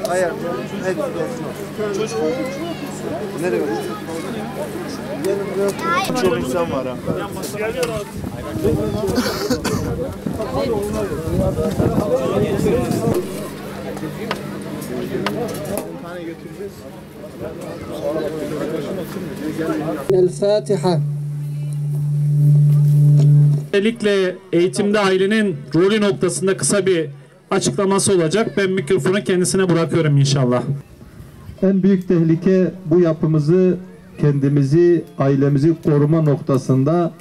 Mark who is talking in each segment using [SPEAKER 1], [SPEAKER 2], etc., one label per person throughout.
[SPEAKER 1] Hayır, çocuk nereye? Çok insan var ha.
[SPEAKER 2] El-Fatiha.
[SPEAKER 3] Özellikle eğitimde ailenin rolü noktasında kısa bir açıklaması olacak. Ben mikrofonu kendisine bırakıyorum inşallah.
[SPEAKER 4] En büyük tehlike bu yapımızı, kendimizi, ailemizi koruma noktasında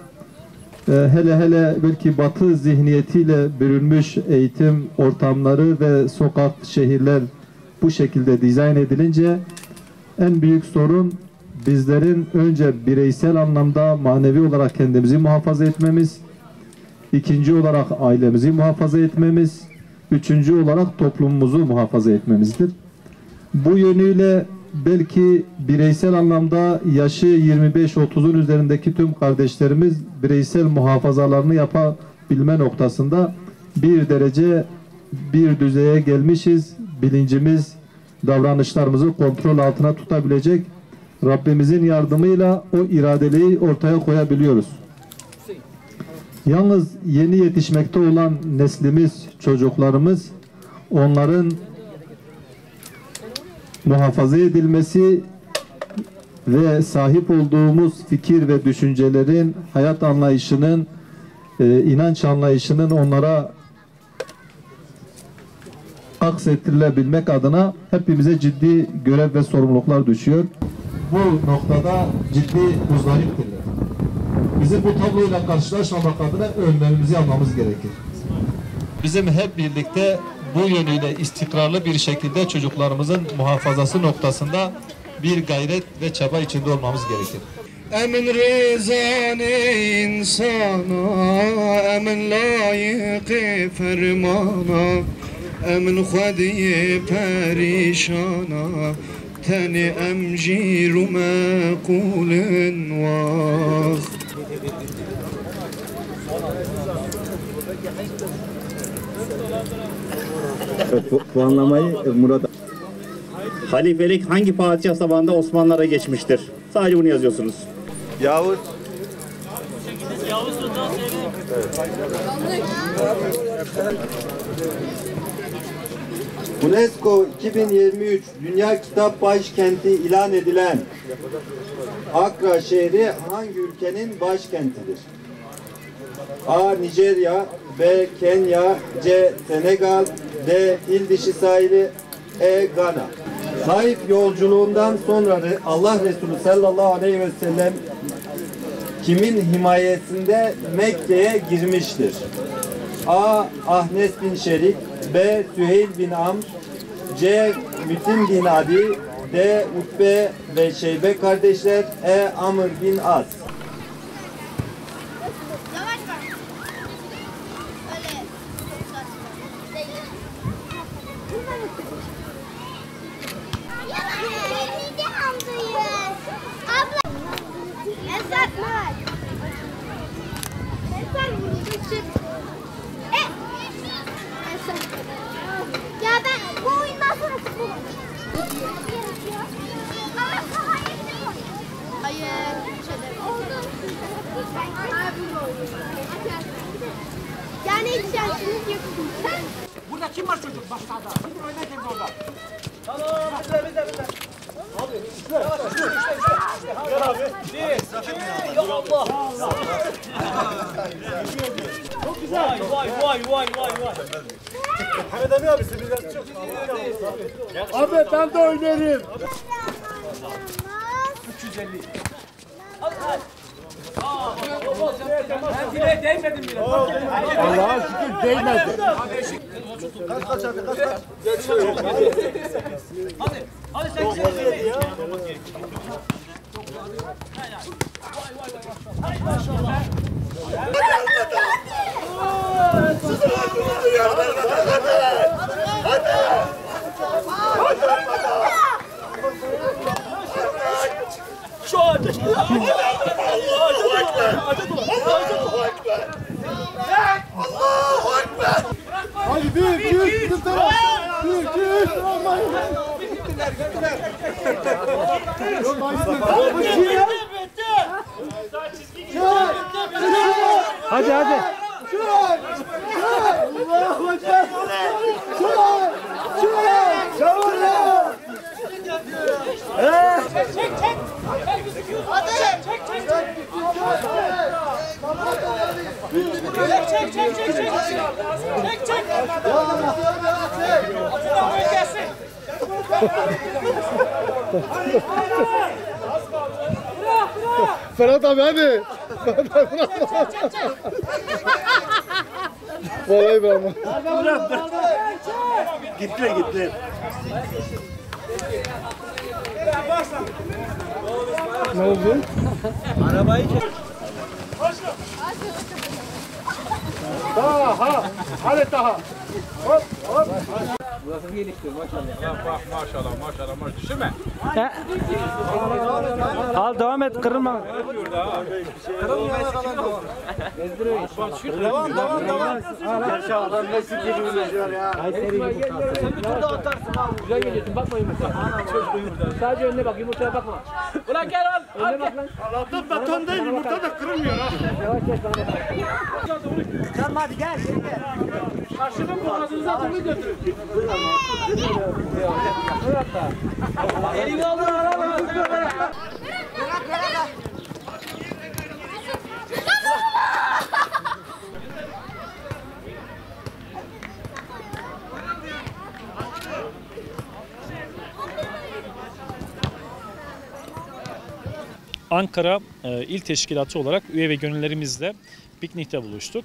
[SPEAKER 4] hele belki Batı zihniyetiyle bürünmüş eğitim ortamları ve sokak, şehirler bu şekilde dizayn edilince en büyük sorun bizlerin önce bireysel anlamda manevi olarak kendimizi muhafaza etmemiz, ikinci olarak ailemizi muhafaza etmemiz, üçüncü olarak toplumumuzu muhafaza etmemizdir. Bu yönüyle belki bireysel anlamda yaşı 25-30'un üzerindeki tüm kardeşlerimiz bireysel muhafazalarını yapabilme noktasında bir derece, bir düzeye gelmişiz. Bilincimiz, davranışlarımızı kontrol altına tutabilecek, Rabbimizin yardımıyla o iradeliği ortaya koyabiliyoruz. Yalnız yeni yetişmekte olan neslimiz, çocuklarımız, onların muhafaza edilmesi ve sahip olduğumuz fikir ve düşüncelerin, hayat anlayışının, inanç anlayışının onlara aksettirilebilmek adına hepimize ciddi görev ve sorumluluklar düşüyor. Bu noktada ciddi muzdariptirler. Bizim bu tabloyla karşılaşmamak adına önlemimizi almamız gerekir. Bizim hep birlikte bu yönüyle istikrarlı bir şekilde çocuklarımızın muhafazası noktasında bir gayret ve çaba içinde olmamız gerekir.
[SPEAKER 2] Emin rızanı insana, emin layıkı fermana, emin khadiyi perişana, teni emciru mekulün vah.
[SPEAKER 5] Puanlamayı Murat. Halifelik hangi padişah zamanında Osmanlılara geçmiştir? Sadece bunu yazıyorsunuz.
[SPEAKER 1] Yavuz.
[SPEAKER 6] Yavuz Sultan Selim.
[SPEAKER 1] UNESCO 2023 Dünya Kitap Başkenti ilan edilen Akra şehri hangi ülkenin başkentidir? A. Nijerya, B. Kenya, C. Senegal, D. Fil dişi sahili, E. Gana. Taif yolculuğundan sonra Allah Resulü sallallahu aleyhi ve sellem kimin himayesinde Mekke'ye girmiştir? A. Ahnes bin Şerik, B. Süheyl bin Amr, C. Mütim bin Adi, D. Utbe ve Şeybe kardeşler, E. Amr bin As.
[SPEAKER 7] Ya ben bu oyundan sonra futbol. Hayır. Yani hiç şansınız yok.
[SPEAKER 6] Burada kim var çocuk başlarda? Kim oynayın orada? Tamam, bize. Abi, işte. Gel abi. Ya Allah. Çok güzel. Vay. Mehmet Ali abisi biraz çok. Abi ben de oynarım. 350. Ben direğe değmedim bile. Allah'a şükür değmedi. Kaç abi kaç. Hadi sen gel. Ya. Hay maşallah.
[SPEAKER 8] Hadi bir, bizim taraf. Bir. Hadi. Allahu Ekber. Ferhat abi hadi. Vallahi bravo.
[SPEAKER 6] Gitti.
[SPEAKER 8] Ne oldu?
[SPEAKER 6] Arabayı çek.
[SPEAKER 8] Daha. Hadi daha. Hop.
[SPEAKER 9] Maşallah. Düşürme. Al devam et kırılma.
[SPEAKER 6] Devam. Yaşa adam nasıl geliyor ya. Sen bir tur daha atarsın abi.
[SPEAKER 9] Güzel geliyorsun bakma yumurta. Sadece önüne bak yumurtaya bakma. Ulan gel al. Önüne bak lan.
[SPEAKER 8] Allah'tan beton değil yumurta da kırılmıyor ha.
[SPEAKER 9] Yavaş bana bak.
[SPEAKER 6] Tamam hadi gel.
[SPEAKER 9] Karşının boğazınıza bunu götürün.
[SPEAKER 6] Elini alın araba.
[SPEAKER 10] Ankara İl Teşkilatı olarak üye ve gönüllerimizle piknikte buluştuk.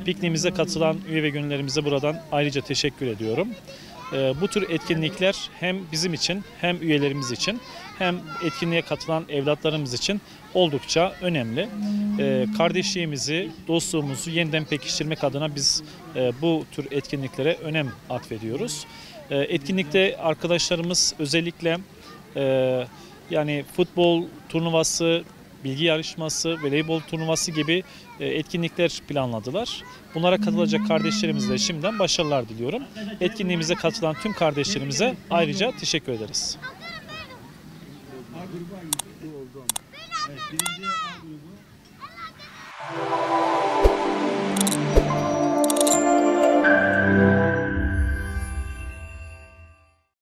[SPEAKER 10] Pikniğimize katılan üye ve gönüllerimize buradan ayrıca teşekkür ediyorum. Bu tür etkinlikler hem bizim için hem üyelerimiz için hem etkinliğe katılan evlatlarımız için oldukça önemli. Kardeşliğimizi, dostluğumuzu yeniden pekiştirmek adına biz bu tür etkinliklere önem atfediyoruz. Etkinlikte arkadaşlarımız özellikle yani futbol turnuvası, bilgi yarışması, voleybol turnuvası gibi etkinlikler planladılar. Bunlara katılacak kardeşlerimize şimdiden başarılar diliyorum. Etkinliğimize katılan tüm kardeşlerimize ayrıca teşekkür ederiz.
[SPEAKER 1] A grubu